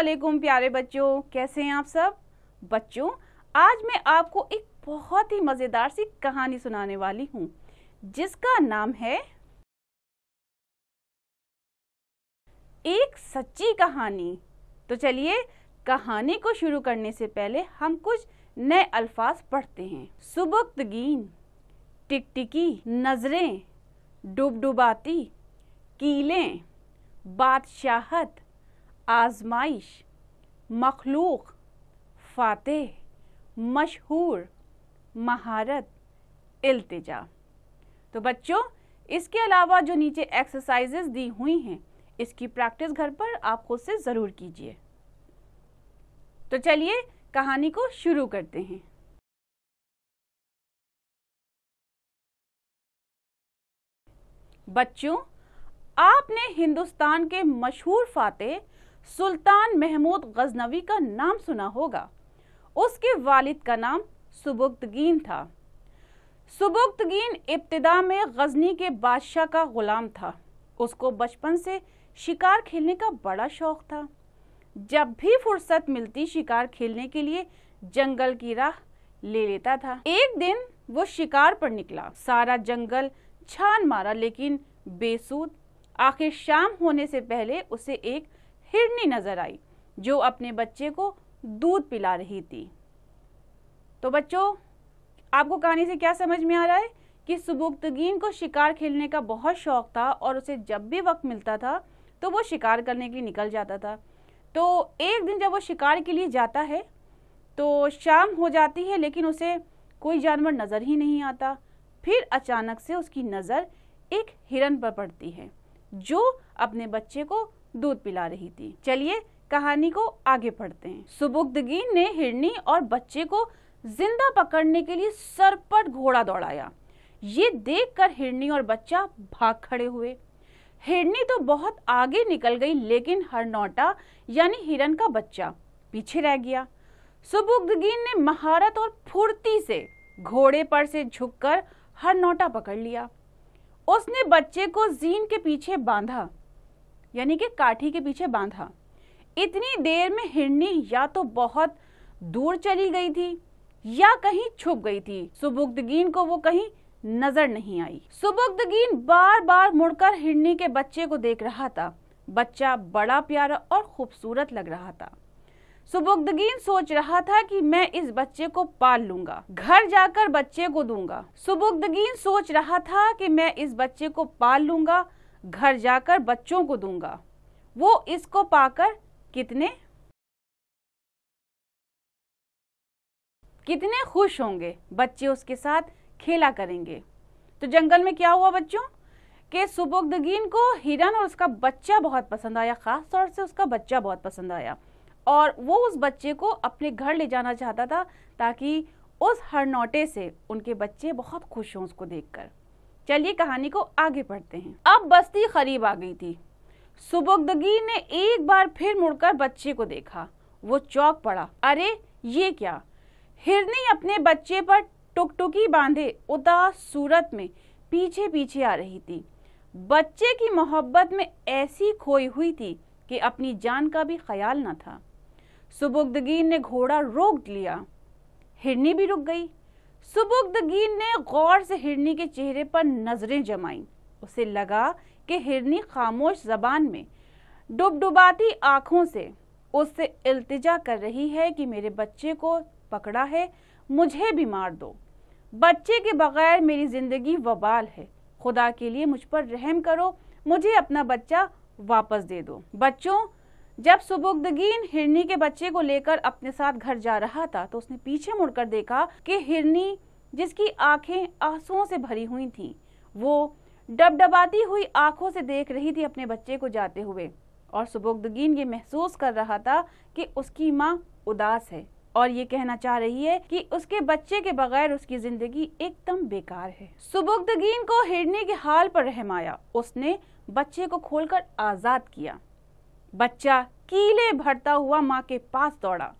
वालेकुम प्यारे बच्चों, कैसे हैं आप सब। बच्चों, आज मैं आपको एक बहुत ही मज़ेदार सी कहानी सुनाने वाली हूँ जिसका नाम है एक सच्ची कहानी। तो चलिए कहानी को शुरू करने से पहले हम कुछ नए अल्फाज पढ़ते हैं। सुबुक्तगीन, टिकटिकी, नजरें, डुबडुबाती, कीलें, बादशाहत, आजमाइश, मखलूक, फातेह, मशहूर, महारत, इल्तिजा। तो बच्चों, इसके अलावा जो नीचे एक्सरसाइजेस दी हुई हैं इसकी प्रैक्टिस घर पर आप खुद से ज़रूर कीजिए। तो चलिए कहानी को शुरू करते हैं। बच्चों, आपने हिंदुस्तान के मशहूर फातेह सुल्तान महमूद गजनवी का नाम सुना होगा। उसके वालिद का नाम सुबुक्तगीन था। सुबुक्तगीन इब्तिदा में गजनी के बादशाह का गुलाम था। उसको बचपन से शिकार खेलने का बड़ा शौक था। जब भी फुर्सत मिलती शिकार खेलने के लिए जंगल की राह ले लेता था। एक दिन वो शिकार पर निकला। सारा जंगल छान मारा लेकिन बेसूद। आखिर शाम होने से पहले उसे एक हिरनी नजर आई जो अपने बच्चे को दूध पिला रही थी। तो बच्चों, आपको कहानी से क्या समझ में आ रहा है कि सुबुक्तगीन को शिकार खेलने का बहुत शौक था और उसे जब भी वक्त मिलता था तो वो शिकार करने के लिए निकल जाता था। तो एक दिन जब वो शिकार के लिए जाता है तो शाम हो जाती है लेकिन उसे कोई जानवर नज़र ही नहीं आता। फिर अचानक से उसकी नज़र एक हिरन पर पड़ती है जो अपने बच्चे को दूध पिला रही थी। चलिए कहानी को आगे पढ़ते हैं। सुबुक्तगीन ने हिरनी और बच्चे को जिंदा पकड़ने के लिए सरपट घोड़ा दौड़ाया। ये देखकर हिरनी और बच्चा भाग खड़े हुए। हिरनी तो बहुत आगे निकल गई लेकिन हरनौटा यानी हिरन का बच्चा पीछे रह गया। सुबुक्तगीन ने महारत और फुर्ती से घोड़े पर से झुककर हरनौटा पकड़ लिया। उसने बच्चे को जीन के पीछे बांधा यानी कि काठी के पीछे बांधा। इतनी देर में हिरनी या तो बहुत दूर चली गई थी या कहीं छुप गई थी। सुबुक्तगीन को वो कहीं नजर नहीं आई। सुबुक्तगीन बार बार मुड़कर हिरनी के बच्चे को देख रहा था। बच्चा बड़ा प्यारा और खूबसूरत लग रहा था। सुबुक्तगीन सोच रहा था कि मैं इस बच्चे को पाल लूंगा, घर जाकर बच्चे को दूंगा। सुबुक्तगीन सोच रहा था कि मैं इस बच्चे को पाल लूंगा, घर जाकर बच्चों को दूंगा। वो इसको पाकर कितने खुश होंगे, बच्चे उसके साथ खेला करेंगे। तो जंगल में क्या हुआ बच्चों कि सुबुक्तगीन को हिरन और उसका बच्चा बहुत पसंद आया। खास तौर से उसका बच्चा बहुत पसंद आया और वो उस बच्चे को अपने घर ले जाना चाहता था ताकि उस हरनौटे से उनके बच्चे बहुत खुश हों उसको देखकर। चलिए कहानी को आगे पढ़ते हैं। अब बस्ती करीब आ गई थी। सुबुक्तगीन ने एक बार फिर मुड़कर बच्चे को देखा। वो चौंक पड़ा। अरे ये क्या! हिरनी अपने बच्चे पर टुकटुकी बांधे उदास सूरत में पीछे पीछे आ रही थी। बच्चे की मोहब्बत में ऐसी खोई हुई थी कि अपनी जान का भी ख्याल न था। सुबुक्तगीन ने घोड़ा रोक लिया। हिरनी भी रुक गई। सुबुक्तगीन ने गौर से हिरनी के चेहरे पर नजरें जमाईं। उसे लगा कि हिरनी खामोश जबान में डुबडुबाती आंखों से उससे इल्तिजा कर रही है कि मेरे बच्चे को पकड़ा है, मुझे भी मार दो। बच्चे के बगैर मेरी जिंदगी वबाल है। खुदा के लिए मुझ पर रहम करो, मुझे अपना बच्चा वापस दे दो। बच्चों, जब सुबुक्तगीन हिरनी के बच्चे को लेकर अपने साथ घर जा रहा था तो उसने पीछे मुड़कर देखा कि हिरनी, जिसकी आंखें आंसुओं से भरी हुई थीं, वो डबडबाती हुई आंखों से देख रही थी अपने बच्चे को जाते हुए। और सुबुक्तगीन ये महसूस कर रहा था कि उसकी माँ उदास है और ये कहना चाह रही है कि उसके बच्चे के बगैर उसकी जिंदगी एकदम बेकार है। सुबुक्तगीन को हिरनी के हाल पर रहम आया। उसने बच्चे को खोलकर आजाद किया। बच्चा कीले भरता हुआ माँ के पास दौड़ा।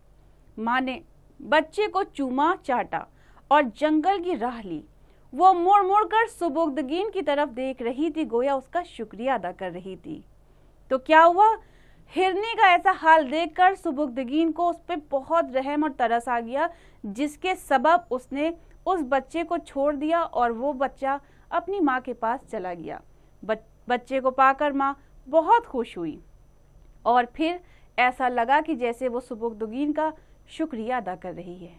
माँ ने बच्चे को चूमा, चाटा और जंगल की राह ली। वो मुड़ मुड़ कर सुबुक्तगीन की तरफ देख रही थी, गोया उसका शुक्रिया अदा कर रही थी। तो क्या हुआ, हिरनी का ऐसा हाल देखकर सुबुक्तगीन को उस पर बहुत रहम और तरस आ गया, जिसके सबब उसने उस बच्चे को छोड़ दिया और वो बच्चा अपनी माँ के पास चला गया। बच्चे को पाकर माँ बहुत खुश हुई और फिर ऐसा लगा कि जैसे वो सुबुक्तगीन का शुक्रिया अदा कर रही है।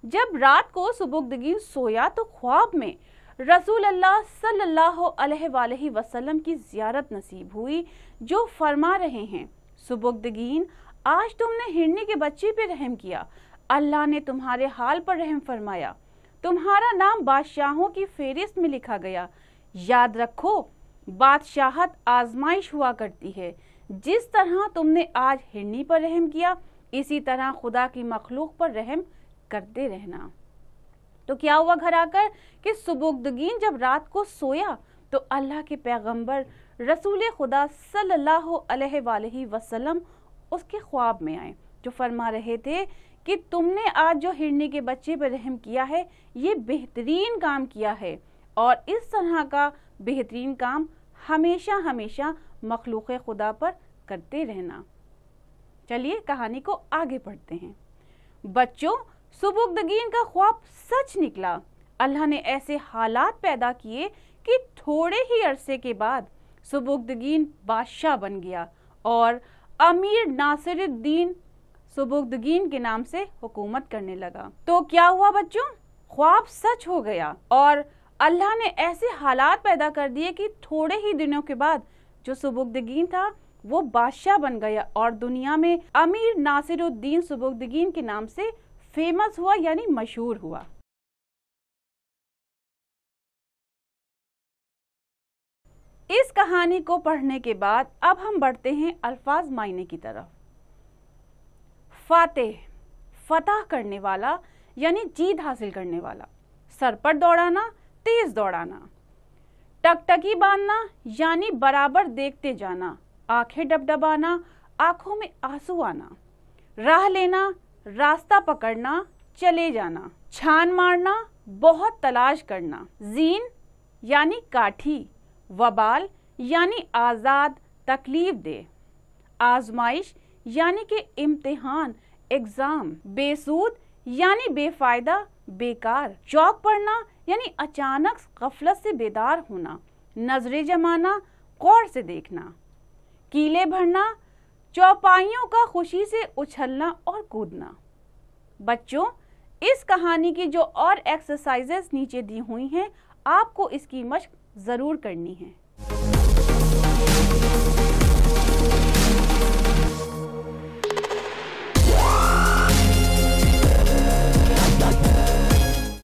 जब रात को सुबुक्तगीन सोया तो ख्वाब में रसूल अल्लाह सल्लल्लाहु अलैहि वसल्लम की ज़ियारत नसीब हुई, जो फरमा रहे हैं, सुबुक्तगीन, आज तुमने हिरनी के बच्चे पे रहम किया, अल्लाह ने तुम्हारे हाल पर रहम फरमाया, तुम्हारा नाम बादशाहों की फेरिस्त में लिखा गया। याद रखो, बादशाहत आजमाइश हुआ करती है। जिस तरह तुमने आज हिरनी पर रहम किया, इसी तरह खुदा की मखलूक पर रहम करते रहना। तो क्या हुआ घर आकर कि सुबुक्तगीन जब रात को सोया तो अल्लाह के पैगंबर रसूल खुदा सल्लल्लाहु अलैहि वसल्लम उसके ख्वाब में आए, जो फरमा रहे थे कि तुमने आज जो हिरनी के बच्चे पर रहम किया है, ये बेहतरीन काम किया है और इस तरह का बेहतरीन काम हमेशा हमेशा मखलूक खुदा पर करते रहना। चलिए कहानी को आगे पढ़ते हैं। बच्चों, सुबुक्तगीन का ख्वाब सच निकला। अल्लाह ने ऐसे हालात पैदा किए कि थोड़े ही अरसे के बाद सुबुक्तगीन बादशाह बन गया और अमीर नासिरुद्दीन सुबुक्तगीन के नाम से हुकूमत करने लगा। तो क्या हुआ बच्चों? ख्वाब सच हो गया और अल्लाह ने ऐसे हालात पैदा कर दिए कि थोड़े ही दिनों के बाद जो सुबुक्तगीन था वो बादशाह बन गया और दुनिया में अमीर नासिरुद्दीन सुबुक्तगीन के नाम से फेमस हुआ, यानी मशहूर हुआ। इस कहानी को पढ़ने के बाद अब हम बढ़ते हैं अल्फाज मायने की तरफ। फातेह, फतह करने वाला यानी जीत हासिल करने वाला। सर पर दौड़ाना, तेज दौड़ाना। टकटकी बांधना यानी बराबर देखते जाना। आंखें डबडबाना, आंखों में आंसू आना। राह लेना, रास्ता पकड़ना, चले जाना। छान मारना, बहुत तलाश करना। जीन यानी काठी। वबाल यानी आज़ाद, तकलीफ दे। आजमाइश यानी कि इम्तिहान, एग्जाम। बेसूद यानी बेफायदा, बेकार। चौक पड़ना यानी अचानक गफलत से बेदार होना। नजरें जमाना, गौर से देखना। कीले भरना, चौपाइयों का खुशी से उछलना और कूदना। बच्चों, इस कहानी की जो और एक्सरसाइजेस नीचे दी हुई हैं, आपको इसकी मशक जरूर करनी है।